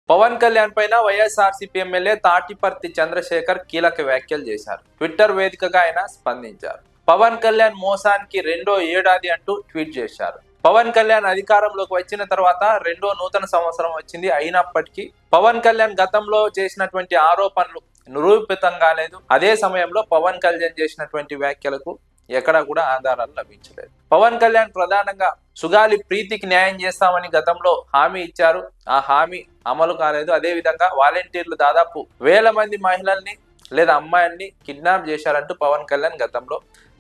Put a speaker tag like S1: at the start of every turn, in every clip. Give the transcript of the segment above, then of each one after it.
S1: పవన్ కళ్యాణ్ పైన వైఎస్ఆర్సీపీ ఎమ్మెల్యే తాటిపర్తి చంద్రశేఖర్ కీలక వ్యాఖ్యలు చేశారు. ట్విట్టర్ వేదికగా ఆయన స్పందించారు. పవన్ కళ్యాణ్ మోసానికి రెండో ఏడాది అంటూ ట్వీట్ చేశారు. పవన్ కళ్యాణ్ అధికారంలోకి వచ్చిన తర్వాత రెండో నూతన సంవత్సరం వచ్చింది. అయినప్పటికీ పవన్ కళ్యాణ్ గతంలో చేసినటువంటి ఆరోపణలు నిరూపితం కాలేదు. అదే సమయంలో పవన్ కళ్యాణ్ చేసినటువంటి వ్యాఖ్యలకు ఎక్కడా కూడా ఆధారాలు లభించలేదు. పవన్ కళ్యాణ్ ప్రధానంగా సుగాలి ప్రీతికి న్యాయం చేస్తామని గతంలో హామీ ఇచ్చారు. ఆ హామీ అమలు కాలేదు. అదే విధంగా వాలంటీర్లు దాదాపు 1000 మంది మహిళల్ని లేదా అమ్మాయిల్ని కిడ్నాప్ చేశారంటూ పవన్ కళ్యాణ్ గతంలో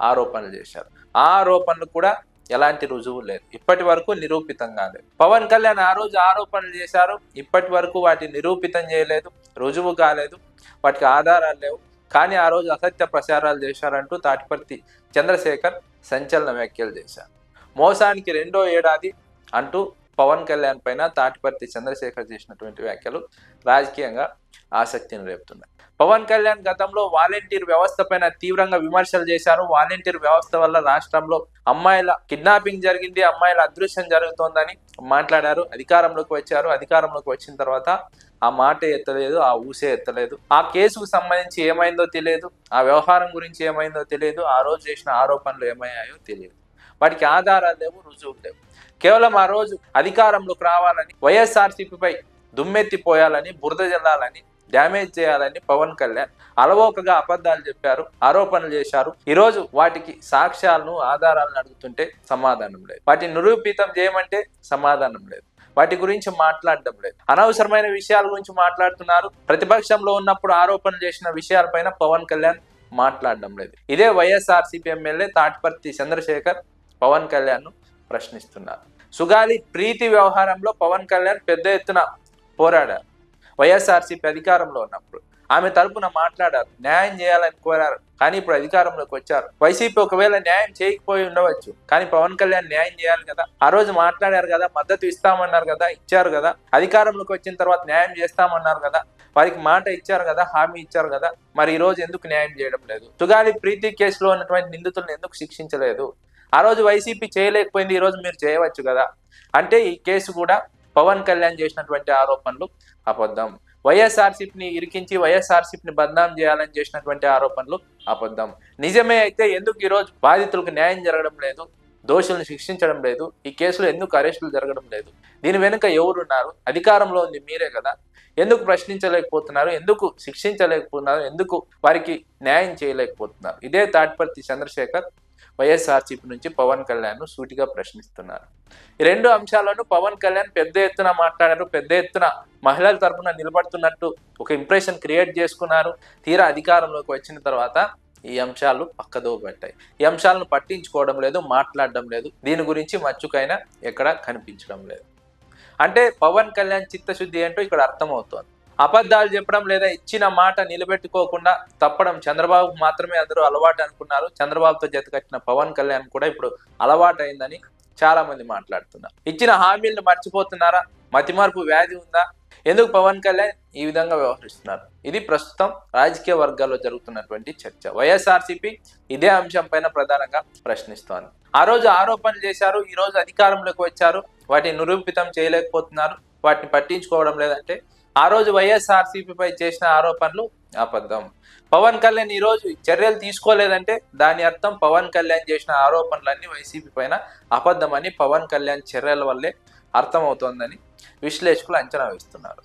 S1: ఆరోపణలు చేశారు. ఆ ఆరోపణలు కూడా ఎలాంటి రుజువు లేదు. ఇప్పటి వరకు నిరూపితం కాలేదు. పవన్ కళ్యాణ్ ఆ రోజు ఆరోపణలు చేశారు. ఇప్పటి వరకు వాటిని నిరూపితం చేయలేదు, రుజువు కాలేదు, వాటికి ఆధారాలు లేవు. కానీ ఆ రోజు అసత్య ప్రచారాలు చేశారంటూ తాటిపర్తి చంద్రశేఖర్ సంచలన వ్యాఖ్యలు చేశారు. మోసానికి రెండో ఏడాది అంటూ పవన్ కళ్యాణ్ పైన తాటిపర్తి చంద్రశేఖర్ చేసినటువంటి వ్యాఖ్యలు రాజకీయంగా ఆసక్తిని రేపుతున్నాయి. పవన్ కళ్యాణ్ గతంలో వాలంటీర్ వ్యవస్థ పైన తీవ్రంగా విమర్శలు చేశారు. వాలంటీర్ వ్యవస్థ వల్ల రాష్ట్రంలో అమ్మాయిల కిడ్నాపింగ్ జరిగింది, అమ్మాయిల అదృశ్యం జరుగుతోందని మాట్లాడారు. అధికారంలోకి వచ్చారు. అధికారంలోకి వచ్చిన తర్వాత ఆ మాట ఎత్తలేదు, ఆ ఊసే ఎత్తలేదు. ఆ కేసుకు సంబంధించి ఏమైందో తెలియదు, ఆ వ్యవహారం గురించి ఏమైందో తెలియదు, ఆ రోజు చేసిన ఆరోపణలు ఏమయ్యాయో తెలియదు. వాటికి ఆధారాలు లేవు, రుజువులు లేవు. కేవలం ఆ రోజు అధికారంలోకి రావాలని, వైఎస్ఆర్సీపీపై దుమ్మెత్తిపోయాలని, బురద జల్లాలని, డ్యామేజ్ చేయాలని పవన్ కళ్యాణ్ అలవోకగా అబద్ధాలు చెప్పారు, ఆరోపణలు చేశారు. ఈరోజు వాటికి సాక్ష్యాలను, ఆధారాలను అడుగుతుంటే సమాధానం లేదు. వాటిని నిరూపితం చేయమంటే సమాధానం లేదు. వాటి గురించి మాట్లాడడం లేదు. అనవసరమైన విషయాల గురించి మాట్లాడుతున్నారు. ప్రతిపక్షంలో ఉన్నప్పుడు ఆరోపణలు చేసిన విషయాలపైన పవన్ కళ్యాణ్ మాట్లాడడం లేదు. ఇదే వైఎస్ఆర్సీపీ ఎమ్మెల్యే తాటిపర్తి చంద్రశేఖర్ పవన్ కళ్యాణ్ ను ప్రశ్నిస్తున్నారు. సుగాలి ప్రీతి వ్యవహారంలో పవన్ కళ్యాణ్ పెద్ద ఎత్తున పోరాడారు. వైఎస్ఆర్సీపీ అధికారంలో ఉన్నప్పుడు ఆమె తరపున మాట్లాడారు, న్యాయం చేయాలని కోరారు. కానీ ఇప్పుడు అధికారంలోకి వచ్చారు. వైసీపీ ఒకవేళ న్యాయం చేయకపోయి ఉండవచ్చు, కానీ పవన్ కళ్యాణ్ న్యాయం చేయాలి కదా. ఆ రోజు మాట్లాడారు కదా, మద్దతు ఇస్తామన్నారు కదా, ఇచ్చారు కదా. అధికారంలోకి వచ్చిన తర్వాత న్యాయం చేస్తామన్నారు కదా, వారికి మాట ఇచ్చారు కదా, హామీ ఇచ్చారు కదా. మరి ఈ రోజు ఎందుకు న్యాయం చేయడం లేదు? సుగాలి ప్రీతి కేసులో ఉన్నటువంటి నిందితులను ఎందుకు శిక్షించలేదు? ఆ రోజు వైసీపీ చేయలేకపోయింది, ఈ రోజు మీరు చేయవచ్చు కదా. అంటే ఈ కేసు కూడా పవన్ కళ్యాణ్ చేసినటువంటి ఆరోపణలు అబద్ధం. వైఎస్ఆర్సీపీని ఇరికించి వైఎస్ఆర్సీపీని బద్నాం చేయాలని చేసినటువంటి ఆరోపణలు అబద్ధం. నిజమే అయితే ఎందుకు ఈరోజు బాధితులకు న్యాయం జరగడం లేదు, దోషులను శిక్షించడం లేదు, ఈ కేసులో ఎందుకు అరెస్టులు జరగడం లేదు? దీని వెనుక ఎవరున్నారు? అధికారంలో ఉంది మీరే కదా. ఎందుకు ప్రశ్నించలేకపోతున్నారు? ఎందుకు శిక్షించలేకపోతున్నారు? ఎందుకు వారికి న్యాయం చేయలేకపోతున్నారు? ఇదే తాటిపర్తి చంద్రశేఖర్ వైఎస్ఆర్సీపీ నుంచి పవన్ కళ్యాణ్ ను సూటిగా ప్రశ్నిస్తున్నారు. ఈ రెండు అంశాలను పవన్ కళ్యాణ్ పెద్ద ఎత్తున మాట్లాడారు. పెద్ద ఎత్తున మహిళల తరపున నిలబడుతున్నట్టు ఒక ఇంప్రెషన్ క్రియేట్ చేసుకున్నారు. తీరా అధికారంలోకి వచ్చిన తర్వాత ఈ అంశాలు పక్కదో పట్టాయి. ఈ అంశాలను పట్టించుకోవడం లేదు, మాట్లాడడం లేదు. దీని గురించి మచ్చుకైనా ఎక్కడా కనిపించడం లేదు. అంటే పవన్ కళ్యాణ్ చిత్తశుద్ధి ఏంటో ఇక్కడ అర్థమవుతోంది. అబద్ధాలు చెప్పడం లేదా ఇచ్చిన మాట నిలబెట్టుకోకుండా తప్పడం చంద్రబాబు మాత్రమే అందరూ అలవాటు అనుకున్నారు. చంద్రబాబుతో జత కట్టిన పవన్ కళ్యాణ్ కూడా ఇప్పుడు అలవాటు అయిందని చాలా మంది మాట్లాడుతున్నారు. ఇచ్చిన హామీలను మర్చిపోతున్నారా? మతిమార్పు వ్యాధి ఉందా? ఎందుకు పవన్ కళ్యాణ్ ఈ విధంగా వ్యవహరిస్తున్నారు? ఇది ప్రస్తుతం రాజకీయ వర్గాల్లో జరుగుతున్నటువంటి చర్చ. వైఎస్ఆర్సీపీ ఇదే అంశం పైన ప్రధానంగా ప్రశ్నిస్తోంది. ఆ రోజు ఆరోపణలు చేశారు, ఈ రోజు అధికారంలోకి వచ్చారు, వాటిని నిరూపితం చేయలేకపోతున్నారు, వాటిని పట్టించుకోవడం లేదంటే ఆ రోజు వైఎస్ఆర్సీపీపై చేసిన ఆరోపణలు అబద్ధం. పవన్ కళ్యాణ్ ఈ రోజు చర్యలు తీసుకోలేదంటే దాని అర్థం పవన్ కళ్యాణ్ చేసిన ఆరోపణలన్నీ వైసీపీ పైన అబద్ధమని, పవన్ కళ్యాణ్ చర్యల వల్లే అర్థమవుతోందని విశ్లేషకులు అంచనా వేస్తున్నారు.